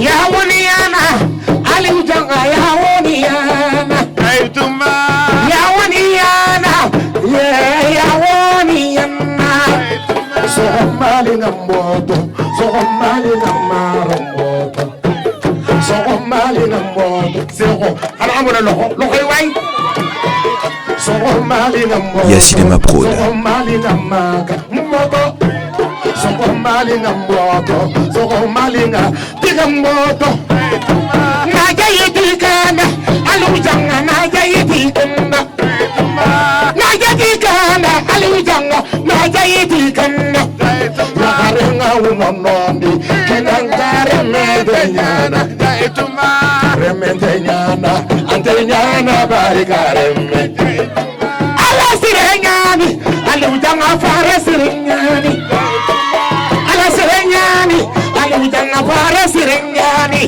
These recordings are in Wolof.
Yawoniana, Aliou Janga Yawoniana, Aytuma Yawoniana, Yawoniana. Somali Namboto, Somali Namaramboto, Somali Namboto, Zero. Alors, on va le way. Somali Namboto, Yassine Prod. Somali Namaka, Moto. Somali Namboto, Somali Nagamboto. Naja Yitikana, Aliou Janga, Naja Yitikana. Naja Yitikana, Aliou Janga, Naja Yitikana. Yarenga unonondi, kinangare medenyana. Aytuma Remedenyana, antenyana barikare me. Ala sirenyani, Aliou Janga fare sirenyani. Ala sirenyani, Aliou Janga fare sirenyani.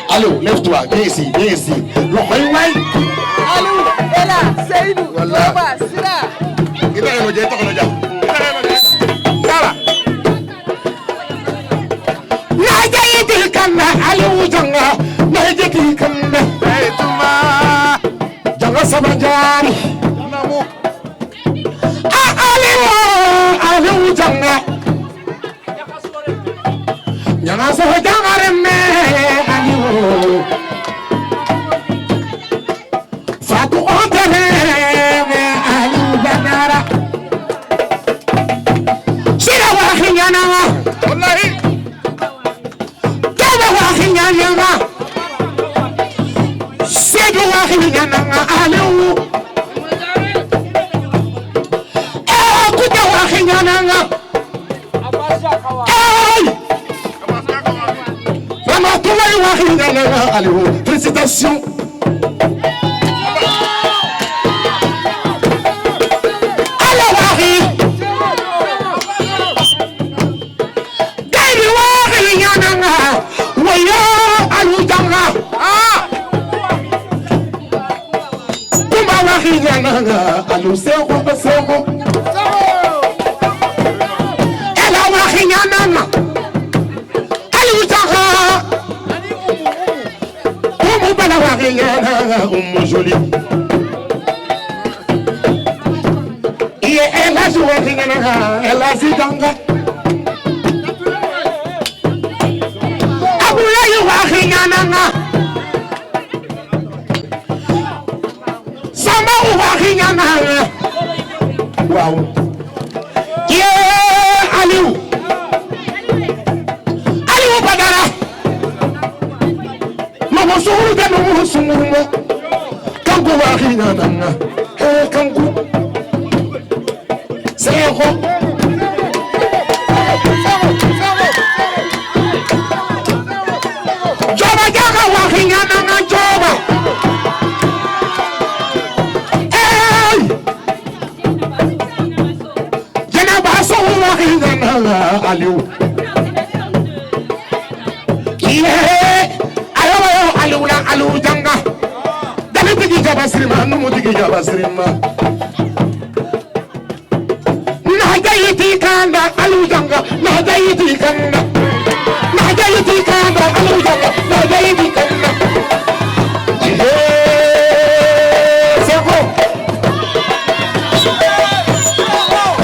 Aliou, lève-toi, viens ici, viens ici. Loxoy way. Aliou, Ela, Seydou, Toba, Sira. Ida eno je to no ja. Dara. Na jayiti kanna Aliou Janga, na jayiti kanna. Aytuma Janga Sabanjari. Namu Aliou Janga. Janga Sabanjari me Aliou. Fatou Ontere me Aliou Janga. Sira wa khinyana. wallahi Toba wa khinyana. Seydou wa khinyana Aliou. Kuja wa khinyana. Ay! Ramatoulaye wa khinyana Aliou. Félicitations. Ala wahi. Gairi wa khinyana. Waya Aliou Janga. Kumba wa khinyana Aliou Seko Seko. Ela wa khinyana. Aliou Janga. Umu bala wa khinyana Umu Jolie. Iye ela wa khinyana ela Zidanga. Abulaye wa khinyana. Samba wa khinyana. Wow. Yeah, Aliou. Aliou Badara. Mama suru de no suru. Kangu wa khinyana. Kangu. Seko. Joba jaga wa khinyana joba. Hey! Jena ba so wa khinyana Aliou. Yeah! Aliou la Aliou Janga. Dali tigi jaba sirima, numu tigi jaba sirima. Najayiti kanda Aliou Janga, najayiti kanda. Najayiti kanda Aliou Janga, najayiti kanda. Seko.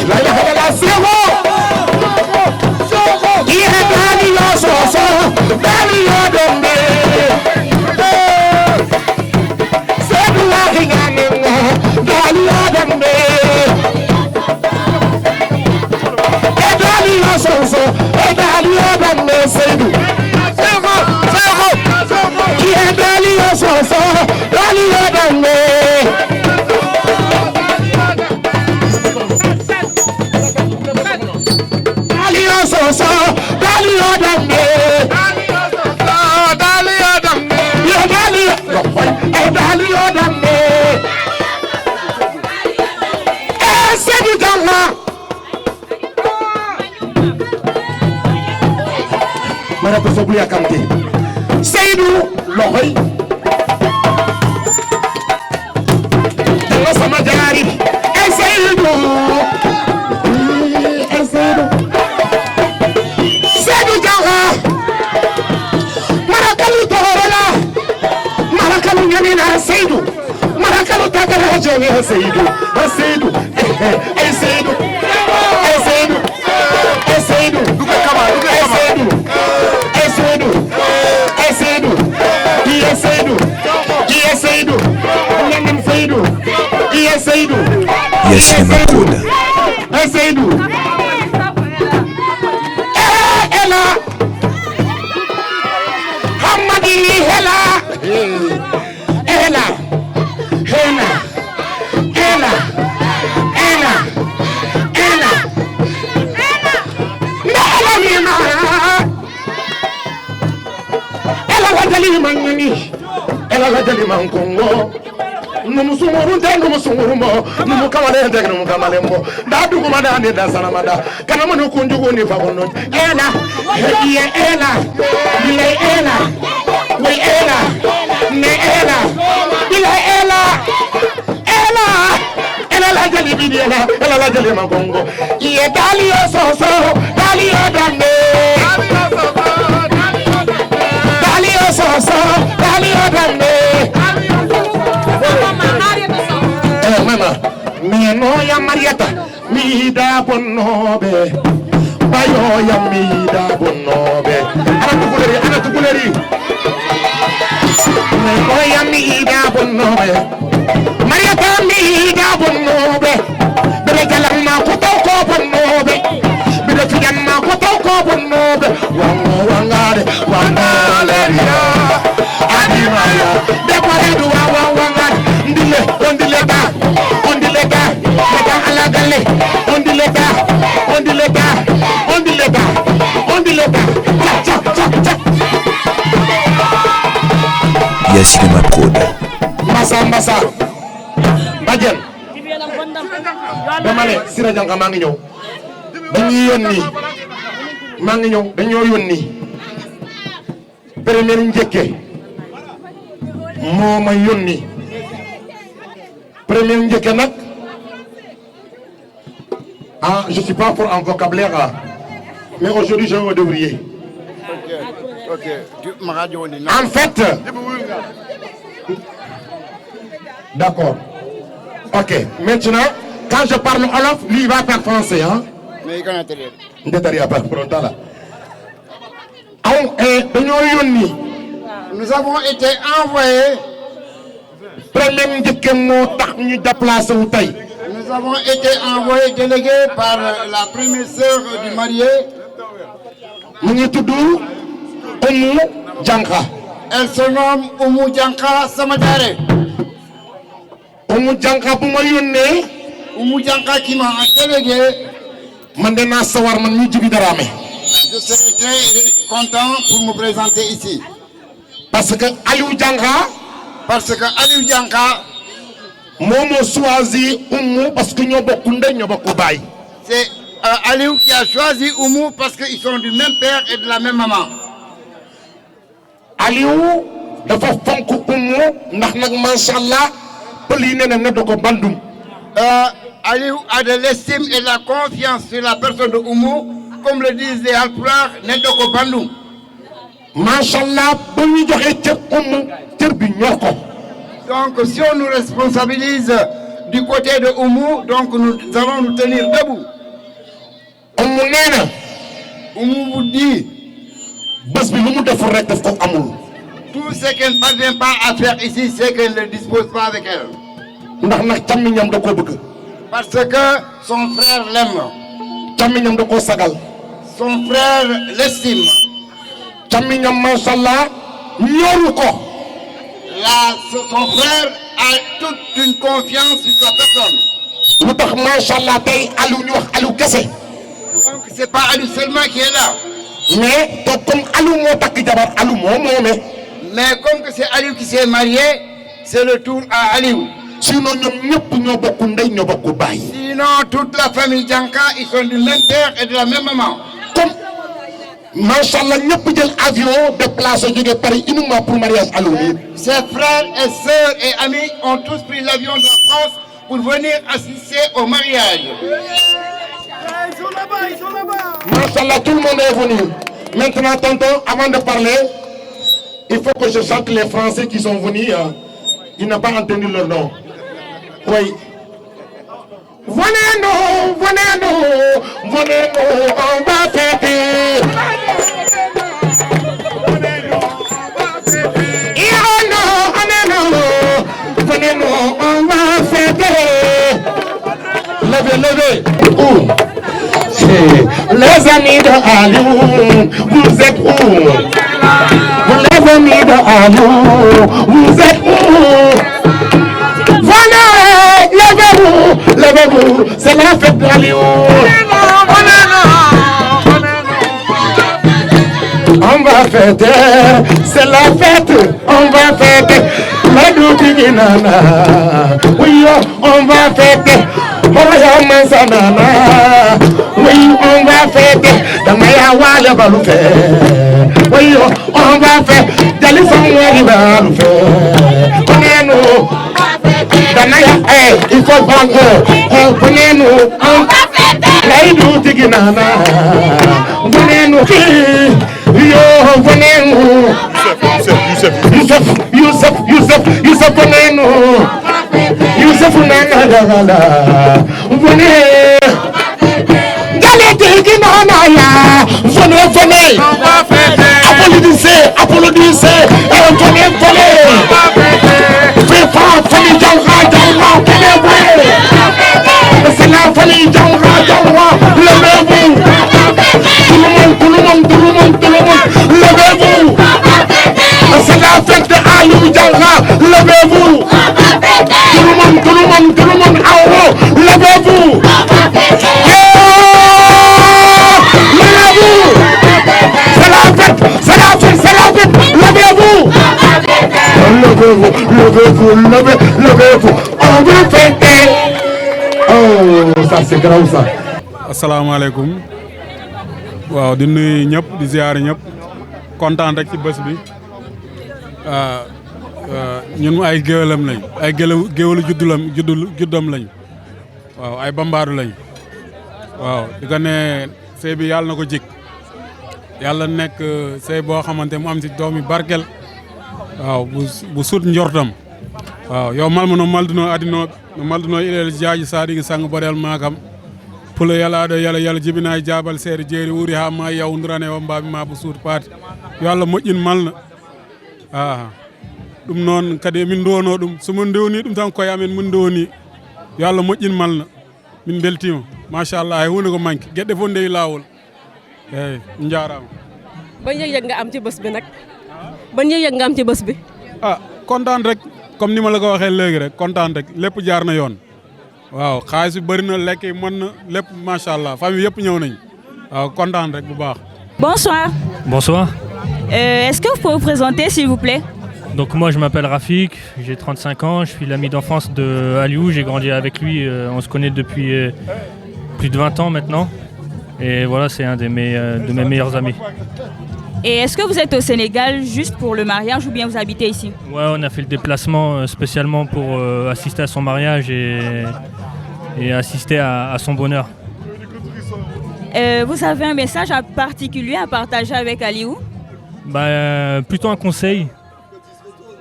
La ilaha illallah Seko. Ihe dali yo soso, dali yo dombe. Sedu wa khinyana, dali yo dombe. Dali yo soso, dali yo dombe Seydou. Seko, Seko, Seko. Ihe dali yo soso, dali yo dombe. Dali yo soso, dali yo dombe. Dali Adam Yo dali yo, dali yo dombe. Seydou Janga. Mana ko sobu ya kamte. Seydou loxoy. Janga sama jari. Seydou. Seydou. Seydou Janga. Mana marakalu torola marakalu nyamina Seydou marakalu tagara jomi Seydou Seydou Seydou Seydou duga kama Seydou qui est Seydou ñam Seydou qui est Seydou Yassine Prod Seydou Ela Hamadi Ela Ela la jali man kongo numu sunguru mo numu kamale ndege numu kamale mo da duguma da ne da sana mada kana manu kunjugo ni fa wono ela bile ela ne bile ela la jali bi ela la jali man kongo ye dalio so dalio dande mama meno ya Marieta mi da bonnobe bayo ya mi da bonnobe ana tukuleri meno ya mi da bonnobe Marieta mi da bonnobe bele jalan ma ko taw ko bonnobe bele fiyan ma ko taw ko bonnobe wangare adimaya de pare du wangare ndile ondileka mega alagale ondileka cha Yassine Prod Massa Badiane dama ne Sira Janka maa ngi ñëw dañoo yónni premier njëkke moo ma yónni premier njëkke nag je suis pas fort en vocabulaire mais aujourd'hui j'ai un ouvrier. Ok. En fait, d'accord. Ok, maintenant, quand je parle Wolof, lui il va faire français, hein? Mais il connaît rien. Ndetari pas pronto là. Nous avons été envoyés. Premier njëkke moo tax ñu déplacé wu tey. Nous avons été envoyés délégués par la première sœur du marié. mu ngi tudd Oumou Dianka. Elle se nomme Oumou Dianka Samadiare. Oumou Dianka bu ma yónnee. Oumou Dianka qui m'a délégué. man de naa sawar man ñu Djiby Dramé. Je serai très content pour me présenter ici. Parce que Aliou Dianka moo choisi Oumou parce que ñoo bokk ndey ñoo bokk baay. C'est Aliou qui a choisi Oumou parce qu'ils sont du même père et de la même maman. Aliou dafa fonk Oumou ndax nag macha allah pël yi nee na ne da ko bandum. Aliou a de l'estime et de la confiance sur la personne de Oumou, comme le disent les Alpulaar, ne da ko bandum. macha allah ba ñu joxe cër Oumou cër bi ñor ko. Donc si on nous responsabilise du côté de Oumou, donc nous allons nous tenir debout. Oumou nee na. Oumou vous dit. bés bi lu mu deful rek daf ko amul. Tout ce qu'elle ne parvient pas à faire ici, c'est qu'elle ne dispose pas avec elle. ndax nag càmmiñam da koo bëgg. Parce que son frère l'aime. càmmiñam da koo sagal. Son frère l'estime. càmmiñam macha allah ñoru ko. Son frère a toute une confiance sur sa personne. lu tax macha allah tey Aliou ñu wax Aliou kese. Donc c'est pas Aliou seulement qui est là. mais to comme Aliou moo takk jabar Aliou moo moome. Mais comme que c'est Aliou qui s'est marié, c'est le tour à Aliou. sinon ñoom ñëpp ñoo bokk ndey ñoo bokk baay. Sinon toute la famille Dianka ils sont du même père et de la même maman. comme macha allah ñëpp jël avion déplacé jóge Paris uniquement pour mariage Aliou bi. Ses frères et sœurs et amis ont tous pris l'avion de la France pour venir assister au mariage. Ils sont là-bas. macha allah tout le monde est venu. maintenant tonton avant de parler Il faut que je chante les Français qui sont venus. Ils n'ont pas entendu leur nom. Oui. Venez-nous, venez-nous, venez-nous, on va fêter. Venez-nous, on va fêter. Levez, levez. Où? Les amis de Aliou, vous êtes où? Les amis de Aliou, vous êtes où? Venez, levez-vous, levez-vous, c'est la fête d'Aliou. On va fêter, c'est la fête, on va fêter. Oui, on va fêter. Oui, on va fêter. Oui, on va faire. Il faut prendre. Venez-nous, on va fêter. Venez-nous, yo, venez-nous. Youssef, venez-nous. Youssef, venez. Venez. Applaudissez. Venez. Famille Djanra, c'est la famille Djanra. Levez-vous. Tout le monde. Levez-vous. C'est la fête de Aliou Djanra. Levez-vous. Tout le monde en haut. Levez-vous. Levez-vous. C'est la fête. Levez-vous. Levez-vous. On va fêter. Oh, ça c'est grave ça. Assalamu alaikum. Waaw di nuyu ñëpp di ziar ñëpp kontaan rek ci bés bi ñun ay géwélam lañ ay géwélu juddam lañ waaw ay bambaaru lañ waaw di ko ne sëy bi yàlla na ko jik yàlla nekk sëy boo xamante mu am ci doomi barkel waaw bu sut njortam waaw yow malduno ilel jaaji saadigi sang bodel maakam pulo yalla aɗo yalla jibina jabal seede jeeri wuri ha ma yawdirane o mbaɓe ma bo suudu paate yo Allah moƴƴin malna ɗum noon kadi min duwono ɗum somin dewni ɗum tan koye amen min dewni yo Allah moƴƴin malna min beltima machallah hay hunde ko manque gueɗɗe fof ndewi lawol eyyi min jarama ban yëg-yëg nga am ci bés bi nag ban yëg-yëg nga am ci bés bi kontaan rek comme ni ma la ko waxee léegi rek kontaan rek lépp jaar na yoon waaw xaalis bi bëri na lekk yi mën na lépp macha allah famille yëpp ñëw nañ waaw kontaan rek bu baax. Bonsoir. Bonsoir. Est-ce que vous pouvez vous présenter s'il vous plaît? Donc moi je m'appelle Rafik, j'ai 35 ans, je suis l'ami d'enfance de Aliou, j'ai grandi avec lui, on se connaît depuis plus de 20 ans maintenant. Et voilà, c'est un de mes meilleurs amis. Et est-ce que vous êtes au Sénégal juste pour le mariage ou bien vous habitez ici? Ouais, on a fait le déplacement spécialement pour assister à son mariage et assister à son bonheur. Vous avez un message particulier à partager avec Aliou? Plutôt un conseil,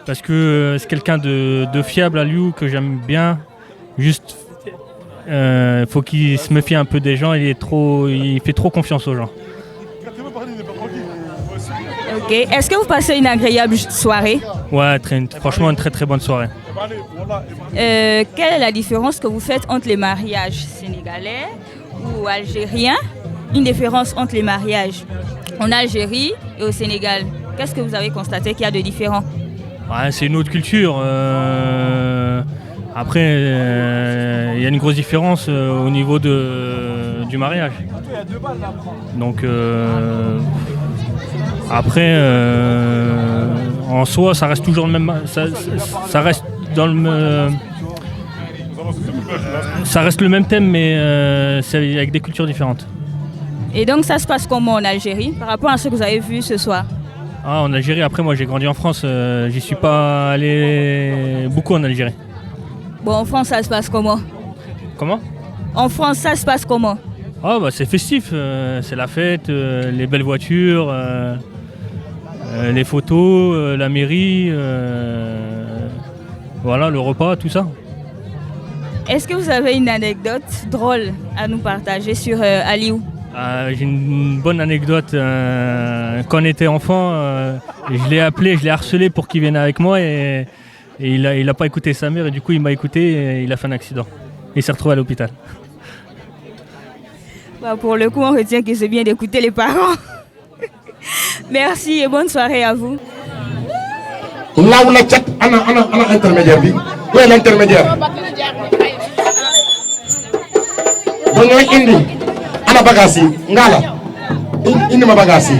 parce que c'est quelqu'un de fiable, Aliou, que j'aime bien. Juste, faut qu'il se méfie un peu des gens, il fait trop confiance aux gens. Ok. Est-ce que vous passez une agréable soirée? Ouais, franchement une très très bonne soirée. Quelle est la différence que vous faites entre les mariages sénégalais ou algériens? Une différence entre les mariages en Algérie et au Sénégal. Qu'est-ce que vous avez constaté qu'il y a de différent? Ouais, c'est une autre culture. Après, il y a une grosse différence au niveau du mariage. Donc après, en soi, ça reste toujours le même. Ça reste dans le. Ça reste le même thème, mais c'est avec des cultures différentes. Et donc, ça se passe comment en Algérie par rapport à ce que vous avez vu ce soir? En Algérie, après, moi, j'ai grandi en France. J'y suis pas allé beaucoup en Algérie. Bon, en France, ça se passe comment? Comment? En France, ça se passe comment? C'est festif, c'est la fête, les belles voitures, Les photos, la mairie, voilà, le repas, tout ça. Est-ce que vous avez une anecdote drôle à nous partager sur Aliou? J'ai une bonne anecdote. Quand on était enfant, je l'ai appelé, je l'ai harcelé pour qu'il vienne avec moi et il a pas écouté sa mère et du coup il m'a écouté et il a fait un accident. Il s'est retrouvé à l'hôpital. Bah, pour le coup, on retient que c'est bien d'écouter les parents. Merci et bonne soirée à vous. Là où la chat, ana intermédiaire bi. Où est l'intermédiaire? Bonjour indi. Ana bagage yi. Ngala. Indi ma bagage yi.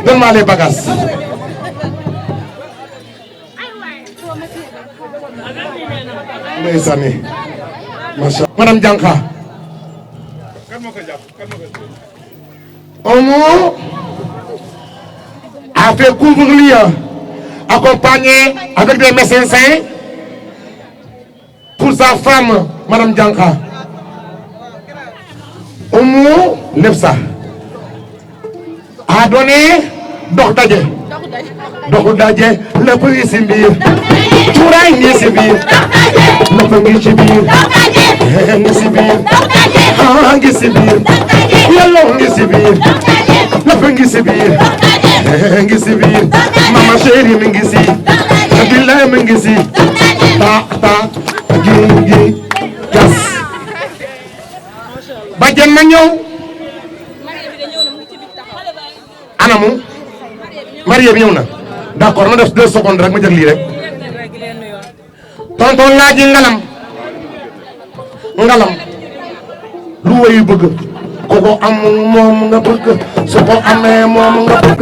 Donne-moi les bagages. Ndeysaan. Masha. Madame Dianka. Oumou a fait couvrir accompagné avec des médecins pour sa femme, Madame Dianka. Oumou Lepsa a donné Dokdaje. Dokdaje, le prix Simbir. Touray ni Simbir. Le prix Simbir. Ni Simbir. Hangi Simbir. Yellow ni Simbir. Le prix Simbir. Hangi Simbir. Mama chérie Mingisi. Bila Mingisi. Ta. Gingi. Gas. Bajan ma ñëw. Anamu. Marie bi ñëw na. D'accord ma def 2 secondes rek ma jël lii rek. Tonton laaji ngalam. Lu wayu bëgg. Ko ko am moom nga bëgg. Su ko amee moom nga bëgg.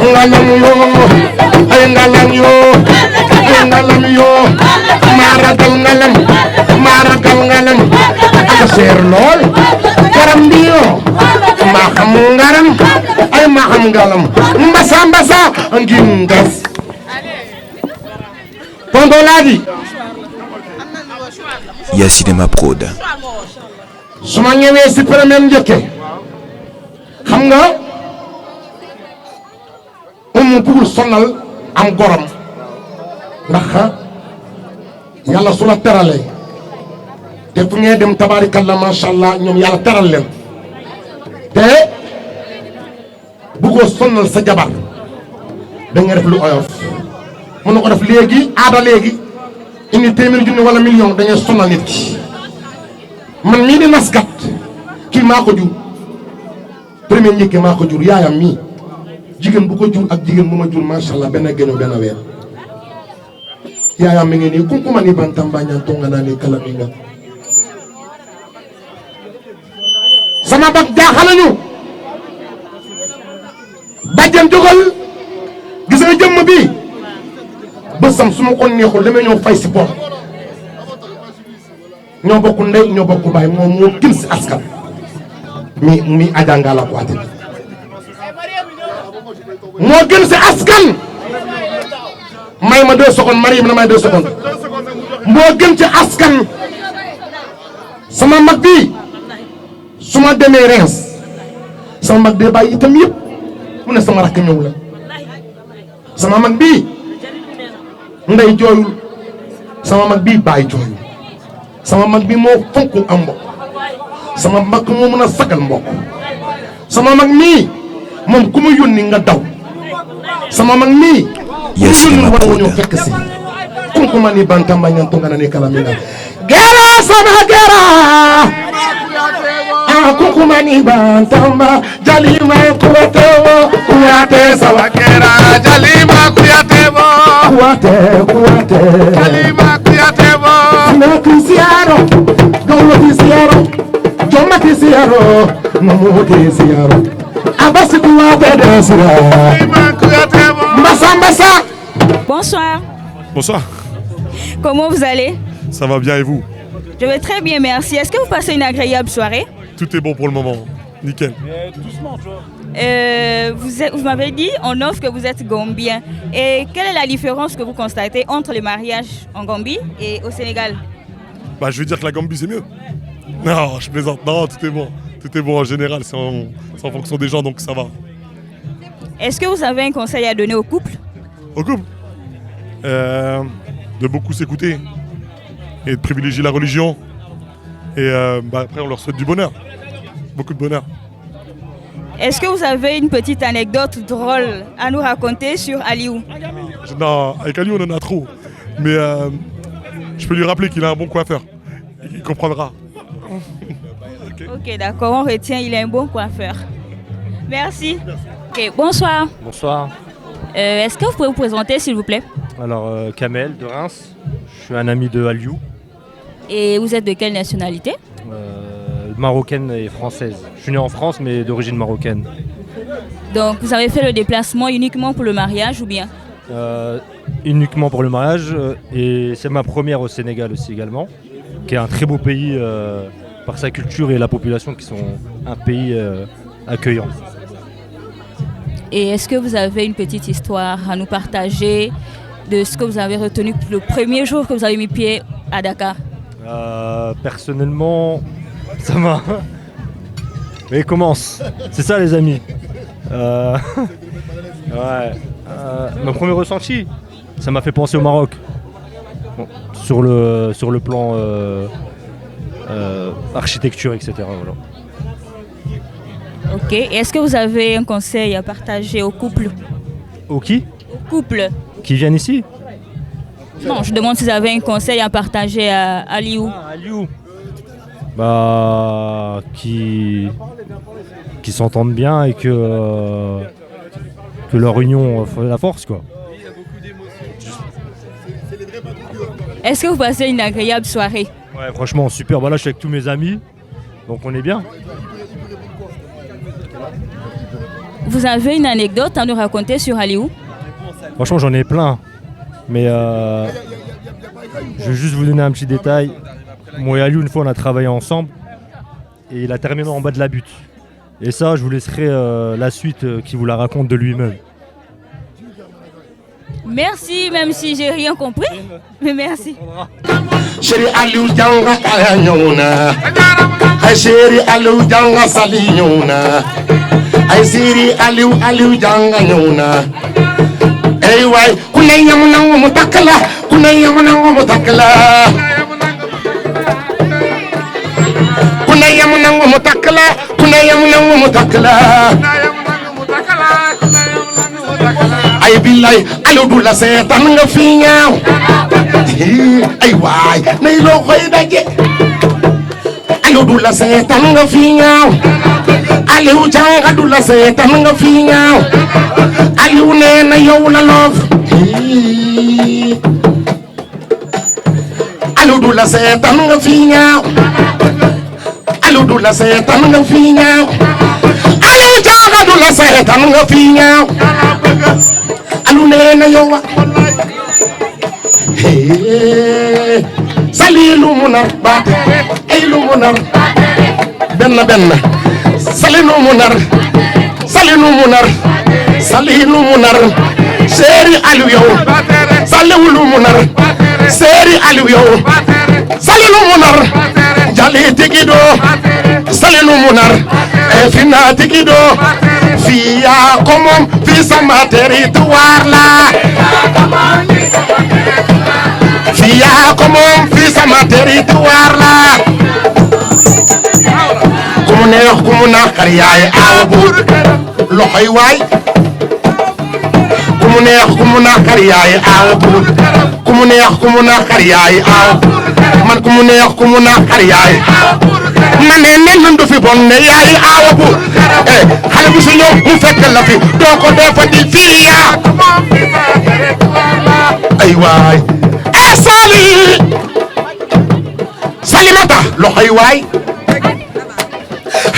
Ngalam yoo. Ay ngalam yoo. Maaragal ngalam. Aka seer lool. Garam bi yoo. maa xam ngaram ay maa xam ngalam mbasa ngin ngas tonton Ladi Ya Cinéma Prod. su ma ñëwee si premier njëkke xam nga bugul sonal am gorom ndax yàlla su la teralee te fu ngeen dem tabaarikalla macha allah ñoom yàlla teral leen te bëggoo sonal sa jabar da nga def lu oyof mën na ko def léegi aada léegi indi téeméeri junni wala million da ngay sonal nit ki man mii di naskat kii maa ko jur premier njëkke maa ko jur yaayam mii jigéen bu ko jur ak jigéen bu ma jur macha allah benn génn benn weer yaayam mi ngi nii kunkuma ni bantam bañaan tonga naa ni kala mi nga sama bag jaaxalañu bàjjen jógal gis nga jëmm bi bësam su ma ko neexul damay ñëw fay si bopp ñoo bokk ndey ñoo bokk baay moom moo gën si askan mi ajanga la ko ate moo gën si askan may ma 2 secondes Marie na may 2 secondes moo gën ci askan sama mag bi su ma demee Reims sama mag dee bàyyi itam yëpp mu ne sama rakk ñëw la sama mag bii ndey jooyul sama mag bii bàyyi jooyul sama mag bii moo fonk am mbokk sama mag moo mën a sagal mbokk sama mag mii moom ku ma yónni nga daw sama mag mii Ya Cinéma war Prod. ñoo fekk si kunkuma ni bantamba ñan tonga na ni kala mi nga gera sama gera kunkuma ni bantamba jalima kuwatewo kuwate sama Kera Jalima Kuyatebo kuwate Jalima Kuyatebo na krisiaro gawlo krisiaro joma krisiaro nomo krisiaro abasi kuwate desira Jalima Kuyatebo mbasa Bonsoir. Bonsoir, Comment vous allez? ça va bien et vous? Je vais très bien, merci. Est-ce que vous passez une agréable soirée? Tout est bon pour le moment, nickel. Vous m'avez dit en off que vous êtes gambien. Et quelle est la différence que vous constatez entre les mariages en Gambie et au Sénégal? Bah je veux dire que la Gambie c'est mieux. Non, je plaisante, non, tout est bon. Tout est bon en général, c'est en fonction des gens donc ça va. Est-ce que vous avez un conseil à donner au couple? Au couple de beaucoup s'écouter et de privilégier la religion. Et après, on leur souhaite du bonheur. Beaucoup de bonheur. Est-ce que vous avez une petite anecdote drôle à nous raconter sur Aliou? Non, avec Aliou, on en a trop. Mais je peux lui rappeler qu'il a un bon coiffeur. Il comprendra. Ok, d'accord, on retient, il est un bon coiffeur. Merci. Ok, bonsoir. Bonsoir. Est-ce que vous pouvez vous présenter, s'il vous plaît? Alors, Kamel de Reims. Je suis un ami de Aliou. Et vous êtes de quelle nationalité? Marocaine et française. Je suis né en France, mais d'origine marocaine. Donc, vous avez fait le déplacement uniquement pour le mariage ou bien? Uniquement pour le mariage. Et c'est ma première au Sénégal aussi également, qui est un très beau pays par sa culture et la population qui sont un pays accueillant. Et est-ce que vous avez une petite histoire à nous partager de ce que vous avez retenu le premier jour que vous avez mis pied à Dakar? Personnellement, ça m'a... Mais commence. C'est ça les amis. Mon premier ressenti, ça m'a fait penser au Maroc. Bon, sur le plan architecture, etc. Voilà. Ok. Est-ce que vous avez un conseil à partager au couple? Au qui? Au couple. Qui viennent ici? Non, je demande si vous avez un conseil à partager à Aliou. Ah, Aliou. Bah, qui s'entendent bien et que leur union fait la force, quoi. Est-ce que vous passez une agréable soirée? Ouais, franchement, super. Bah là, je suis avec tous mes amis, donc on est bien. Vous avez une anecdote à nous raconter sur Aliou? Franchement, j'en ai plein, mais je vais juste vous donner un petit détail. Moi et Aliou, une fois, on a travaillé ensemble et il a terminé en bas de la butte. Et ça, je vous laisserai la suite qui vous la raconte de lui-même. Merci, même si j'ai rien compris, mais merci. Chéri Aliou Janga kaya nyona. Ay chéri Aliou Janga sali nyona. Ay chéri Aliou Janga nyona. Ay way kunay yamunango mutakala, kunay yamunango mutakala. Kunay yamunango mutakala, kunay yamunango mutakala. Ay billahi Aliou dula setan nga fi ñaaw. Ay waay nay loo koy daje. Aliou dula setan nga fi ñaaw. Aliou Janga dula setan nga fi ñaaw. Aliou nee na yow la loof. Aliou dula setan nga fi ñaaw. Aliou dula setan nga fi ñaaw. Aliou Janga dula setan nga fi ñaaw. Aliou nee na yow sali lu mu nar baate ay lu mu nar benn sali lu mu nar sali lu mu nar sali lu mu nar Séeri Aliou yow sali lu mu nar Séeri Aliou yow sali lu mu nar jali tigido sali lu mu nar e fina tigido fii yaa ko moom fii sama territoire la fii yaa ko moom fii sama territoire la ku mu neex ku mu naqar yaay awa buur loxoy waay ku mu neex ku mu naqar yaay awa buur ku mu neex ku mu naqar yaay awa man ku mu neex ku mu naqar yaay man ne nen du fi bon ne yaay awa buur xale bu su ñëw mu fekk la fi doo ko defati fii yaa ay waay sali Salimata loxoy waay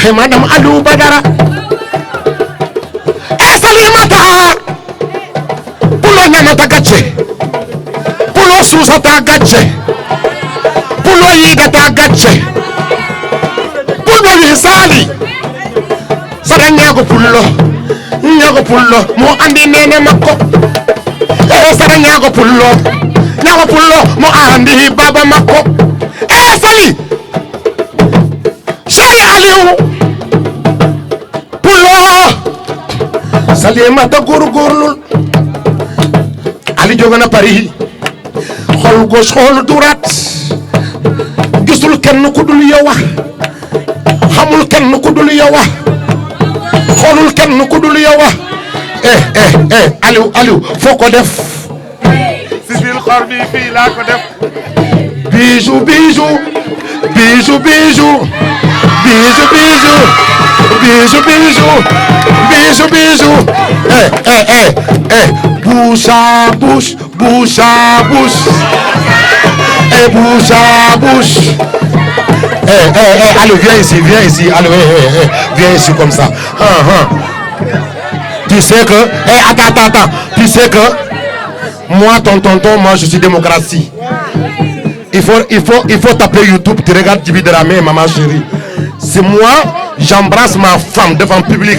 hey madame Aliou Badara Salimata pulo ñamata gàcce pulo suusata gàcce pulo yigata gàcce pulo wi sali sara ñaago pullo mo andi nene makko sara ñaago pullo mo andi baba makko sali Séeri Aliou pullo Salimata góorgóorlul Ali jóge na Paris xool gauche xool droite gisul kenn ku dul yow xamul kenn ku dul yow xoolul kenn ku dul yow Aliou foo ko def si biir xor bi fii laa ko def bijou bijou bijou bijou bijou bijou bijou bijou bijou bijou bouche à bouche bouche à bouche bouche à bouche allez viens ici allez viens ici comme ça tu sais que attends tu sais que moi ton tonton moi je suis démocratie. Il faut taper YouTube, tu regardes Djiby Dramé et Maman Chérie. C'est moi, j'embrasse ma femme devant le public.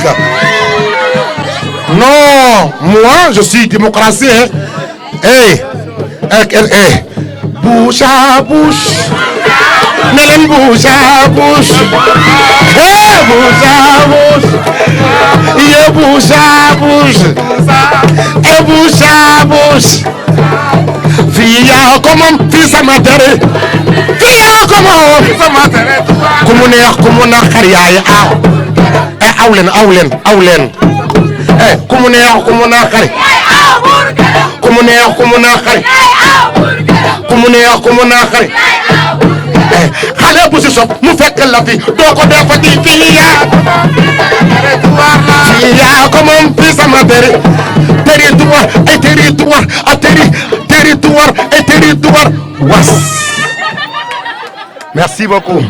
Non, moi, je suis démocratie. Bouche à bouche. Mélène bouche à bouche. Bouche à bouche. Bouche à bouche. Bouche à bouche. Fia como fisa matere Fia como fisa matere Kumu neex xariyaay awlen kumu neex xari xale bu si sopp mu fekk la fi doo ko defati Fia como fisa matere territoire. Was. Merci beaucoup.